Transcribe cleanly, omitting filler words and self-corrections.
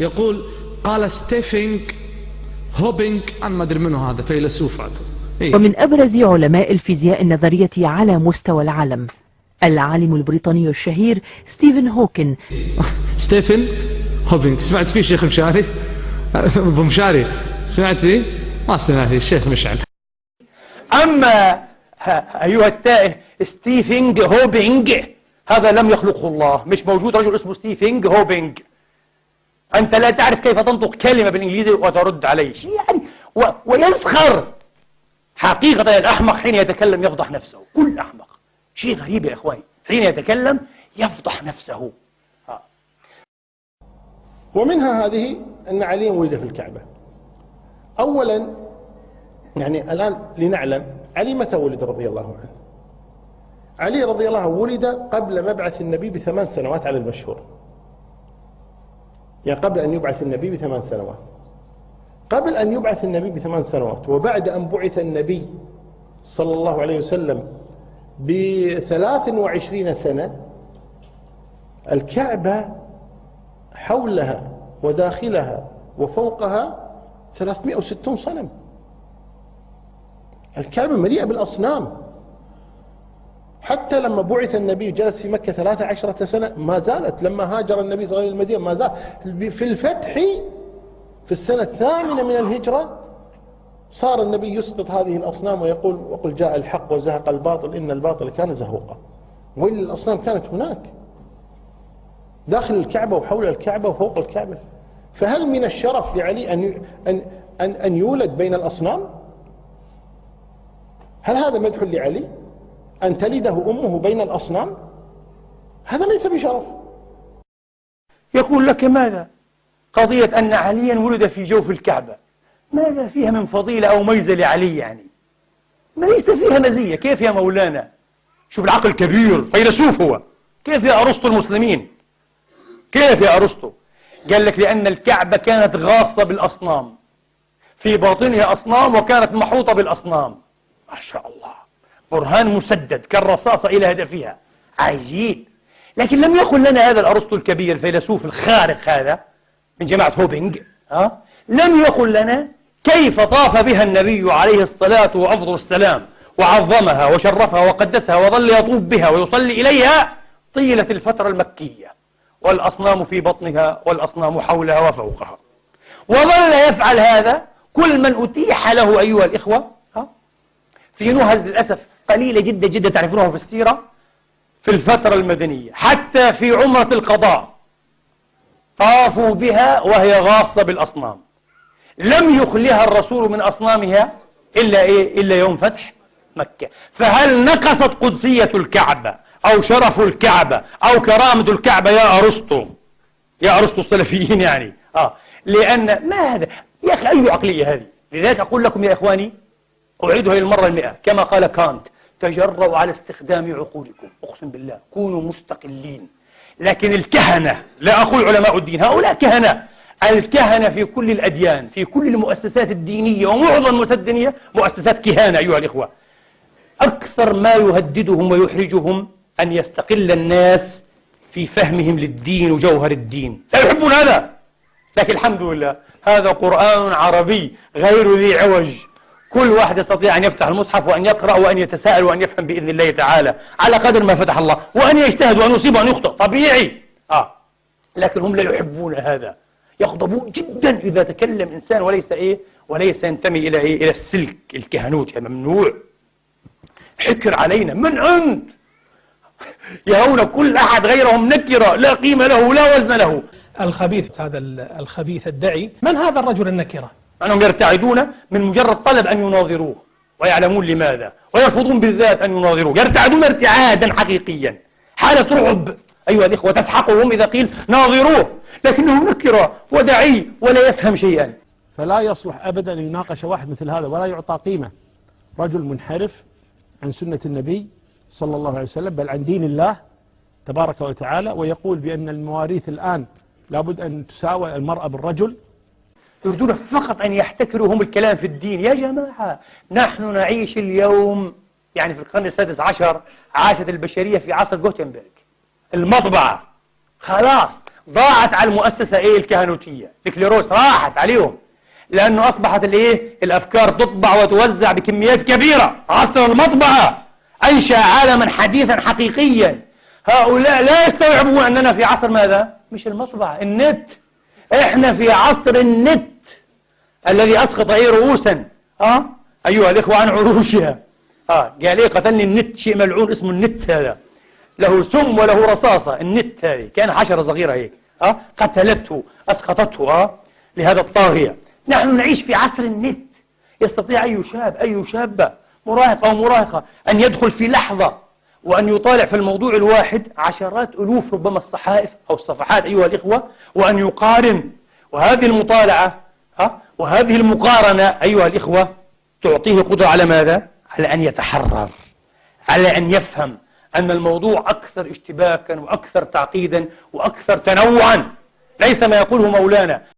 يقول قال ستيفن هوكينج، أنا ما أدري منه هذا، فيلسوف هذا. ومن أبرز علماء الفيزياء النظرية على مستوى العالم العالم البريطاني الشهير ستيفن هوكينج. ستيفن هوكينج، سمعت فيه شيخ مشاري؟ أبو مشاري سمعت فيه؟ ما سمعت فيه الشيخ مشعل. أما أيها التائه ستيفن هوكينج هذا لم يخلقه الله، مش موجود رجل اسمه ستيفن هوكينج. أنت لا تعرف كيف تنطق كلمة بالإنجليزي وترد عليه شيء يعني ويسخر. حقيقة الأحمق حين يتكلم يفضح نفسه، كل أحمق. شيء غريب يا إخواني، حين يتكلم يفضح نفسه. ومنها هذه أن علي ولد في الكعبة. أولا يعني الآن لنعلم علي متى ولد رضي الله عنه. علي رضي الله عنه ولد قبل مبعث النبي ب8 سنوات على المشهور، يعني قبل أن يبعث النبي ب8 سنوات. قبل أن يبعث النبي ب8 سنوات وبعد أن بعث النبي صلى الله عليه وسلم ب23 سنة، الكعبة حولها وداخلها وفوقها 360 صنم. الكعبة مليئة بالأصنام. حتى لما بعث النبي جلس في مكة 13 سنة ما زالت. لما هاجر النبي صلى الله عليه وسلم المدينة ما زال. في الفتح في السنة 8 من الهجرة صار النبي يسقط هذه الأصنام ويقول وقل جاء الحق وزهق الباطل إن الباطل كان زهوقا. وإلا الأصنام كانت هناك داخل الكعبة وحول الكعبة وفوق الكعبة. فهل من الشرف لعلي أن يولد بين الأصنام؟ هل هذا مدح لعلي أن تلده أمه بين الأصنام؟ هذا ليس بشرف. يقول لك ماذا؟ قضية أن عليا ولد في جوف الكعبة ماذا فيها من فضيلة أو ميزة لعلي؟ يعني ما ليس فيها مزية. كيف يا مولانا؟ شوف العقل كبير، فيلسوف هو. كيف يا أرسطو المسلمين؟ كيف يا أرسطو؟ قال لك لأن الكعبة كانت غاصة بالأصنام، في باطنها أصنام وكانت محوطة بالأصنام. ما شاء الله، برهان مسدد كالرصاصة إلى هدفها. عجيب. لكن لم يقل لنا هذا الأرسطو الكبير الفيلسوف الخارق هذا من جماعة هوبينج لم يقل لنا كيف طاف بها النبي عليه الصلاة وأفضل السلام وعظمها وشرفها وقدسها وظل يطوف بها ويصلي إليها طيلة الفترة المكية، والأصنام في بطنها والأصنام حولها وفوقها. وظل يفعل هذا كل من أتيح له أيها الإخوة. في نهز للأسف قليلة جدا جدا تعرفونها في السيرة في الفترة المدنية، حتى في عمرة القضاء طافوا بها وهي غاصة بالأصنام. لم يخلها الرسول من أصنامها إلا يوم فتح مكة. فهل نقصت قدسية الكعبة أو شرف الكعبة أو كرامة الكعبة يا أرسطو؟ يا أرسطو السلفيين يعني لأن ما هذا يا أخي؟ أي عقلية هذه؟ لذلك أقول لكم يا إخواني، أعيدها للمرة 100 كما قال كانت: تجرؤوا على استخدام عقولكم، أقسم بالله كونوا مستقلين. لكن الكهنة، لا أقول علماء الدين، هؤلاء كهنة. الكهنة في كل الأديان، في كل المؤسسات الدينية ومعظم المؤسسات الدينية مؤسسات كهانة أيها الإخوة. أكثر ما يهددهم ويحرجهم أن يستقل الناس في فهمهم للدين وجوهر الدين. لا يحبون هذا. لكن الحمد لله هذا قرآن عربي غير ذي عوج، كل واحد يستطيع أن يفتح المصحف وأن يقرأ وأن يتساءل وأن يفهم بإذن الله تعالى على قدر ما فتح الله، وأن يجتهد وأن يصيب وأن يخطئ طبيعي. لكن هم لا يحبون هذا، يغضبون جدا إذا تكلم إنسان وليس ينتمي إلى السلك الكهنوت. يعني ممنوع، حكر علينا، من أنت؟ يرون كل أحد غيرهم نكرة لا قيمة له لا وزن له. الخبيث هذا الخبيث الدعي، من هذا الرجل النكرة؟ أنهم يرتعدون من مجرد طلب أن يناظروه ويعلمون لماذا، ويرفضون بالذات أن يناظروه. يرتعدون ارتعادا حقيقيا، حالة رعب أيها الإخوة تسحقهم إذا قيل ناظروه، لكنه نكرة ودعي ولا يفهم شيئا. فلا يصلح أبدا أن يناقش واحد مثل هذا ولا يعطى قيمة. رجل منحرف عن سنة النبي صلى الله عليه وسلم، بل عن دين الله تبارك وتعالى، ويقول بأن المواريث الآن لابد أن تساوي المرأة بالرجل. يريدون فقط أن يحتكروا هم الكلام في الدين. يا جماعة، نحن نعيش اليوم يعني في القرن السادس عشر عاشت البشرية في عصر غوتنبرغ، المطبعة خلاص ضاعت على المؤسسة إيه الكهنوتية، الكليروس راحت عليهم، لأنه أصبحت الإيه الأفكار تطبع وتوزع بكميات كبيرة. عصر المطبعة أنشأ عالما حديثا حقيقيا. هؤلاء لا يستوعبون أننا في عصر ماذا؟ مش المطبعة، النت. إحنا في عصر النت الذي أسقط أي رؤوسا أيها الإخوة عن عروشها. قال إيه قتلني النت، شيء ملعون اسمه النت هذا، له سم وله رصاصة. النت هذه كان حشرة صغيرة هيك قتلته أسقطته لهذا الطاغية. نحن نعيش في عصر النت. يستطيع أي شاب أي شابة مراهق أو مراهقة أن يدخل في لحظة وأن يطالع في الموضوع الواحد عشرات ألوف ربما الصحائف أو الصفحات أيها الإخوة، وأن يقارن. وهذه المطالعة وهذه المقارنة أيها الإخوة تعطيه قدرة على ماذا؟ على أن يتحرر، على أن يفهم أن الموضوع أكثر اشتباكا وأكثر تعقيدا وأكثر تنوعا، ليس ما يقوله مولانا